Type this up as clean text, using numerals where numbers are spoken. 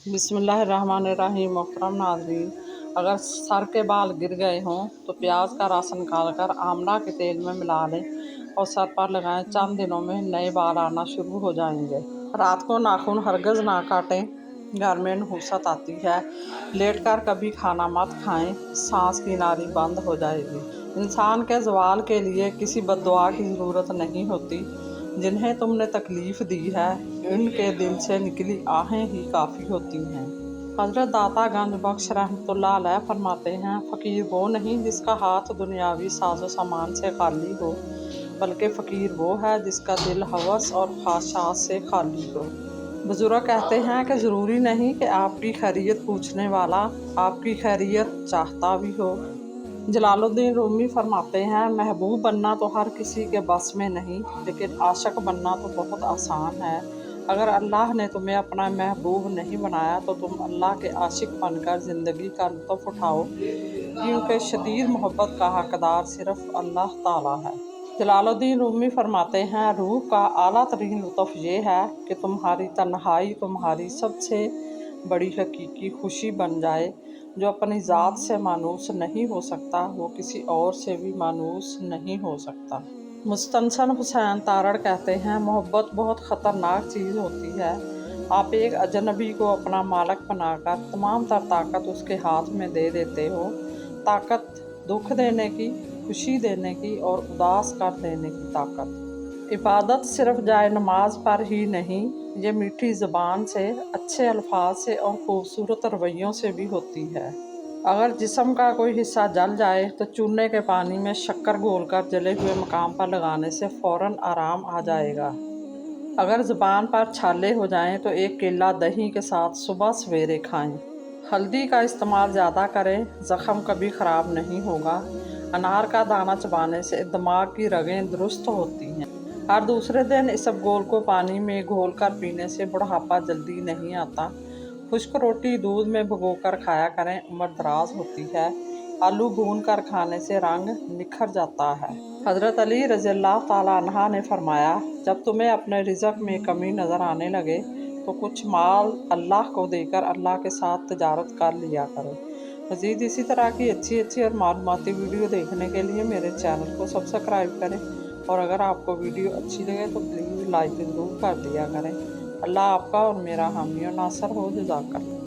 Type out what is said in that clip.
बिस्मिल्लाहिर्रहमानिर्रहीम। मोहतरम नाज़रीन, अगर सर के बाल गिर गए हों तो प्याज का रस निकाल कर आमला के तेल में मिला लें और सर पर लगाएं। चंद दिनों में नए बाल आना शुरू हो जाएंगे। रात को नाखून हरगिज़ ना काटें, घर में नहुसत आती है। लेट कर कभी खाना मत खाएं, सांस की नाली बंद हो जाएगी। इंसान के ज़वाल के लिए किसी बद्दुआ की ज़रूरत नहीं होती। जिन्हें तुमने तकलीफ़ दी है, इनके दिल से निकली आहें ही काफ़ी होती हैं। हज़रत दाता गंज बख्श रहमतुल्लाह अलैह फरमाते हैं, फ़कीर वो नहीं जिसका हाथ दुनियावी साजो सामान से खाली हो, बल्कि फ़कीर वो है जिसका दिल हवस और ख्वाहिशात से खाली हो। बुजुर्ग कहते हैं कि ज़रूरी नहीं कि आपकी खैरियत पूछने वाला आपकी खैरियत चाहता भी हो। जलालुद्दीन रूमी फरमाते हैं, महबूब बनना तो हर किसी के बस में नहीं, लेकिन आशिक बनना तो बहुत आसान है। अगर अल्लाह ने तुम्हें अपना महबूब नहीं बनाया तो तुम अल्लाह के आशिक बनकर ज़िंदगी का लुत्फ़ उठाओ, क्योंकि शदीद मोहब्बत का हकदार सिर्फ़ अल्लाह ताला है। जलालुद्दीन रूमी फरमाते हैं, रूह का आला तरीन लुत्फ़ ये है कि तुम्हारी तन्हाई तुम्हारी सबसे बड़ी हकीकी खुशी बन जाए। जो अपनी ज़ात से मानूस नहीं हो सकता, वो किसी और से भी मानूस नहीं हो सकता। मुस्तनसन हुसैन तारड़ कहते हैं, मोहब्बत बहुत ख़तरनाक चीज़ होती है। आप एक अजनबी को अपना मालिक बनाकर तमाम तर ताकत उसके हाथ में दे देते हो। ताकत दुख देने की, खुशी देने की और उदास कर देने की ताकत। इबादत सिर्फ जाए नमाज पर ही नहीं, ये मीठी ज़बान से, अच्छे अल्फाज से और खूबसूरत रवैयों से भी होती है। अगर जिस्म का कोई हिस्सा जल जाए तो चूने के पानी में शक्कर घोलकर जले हुए मकाम पर लगाने से फ़ौरन आराम आ जाएगा। अगर ज़ुबान पर छाले हो जाएं तो एक केला दही के साथ सुबह सवेरे खाएं। हल्दी का इस्तेमाल ज़्यादा करें, ज़ख़म कभी ख़राब नहीं होगा। अनार का दाना चबाने से दिमाग की रगें दुरुस्त होती हैं। हर दूसरे दिन इसबगोल को पानी में घोल कर पीने से बुढ़ापा जल्दी नहीं आता। खुश्क रोटी दूध में भिगोकर खाया करें, उम्र दराज होती है। आलू भून कर खाने से रंग निखर जाता है। हज़रत अली रज़ियल्लाहु ताला अन्हा ने फरमाया, जब तुम्हें अपने रिज़्क़ में कमी नज़र आने लगे तो कुछ माल अल्लाह को देकर अल्लाह के साथ तिजारत कर लिया करो। मज़ीद इसी तरह की अच्छी और मालूमाती वीडियो देखने के लिए मेरे चैनल को सब्सक्राइब करें, और अगर आपको वीडियो अच्छी लगे तो प्लीज़ लाइक ज़रूर कर दिया करें। अल्लाह आपका और मेरा हामी और नासर हो। जज़ाकल्लाह।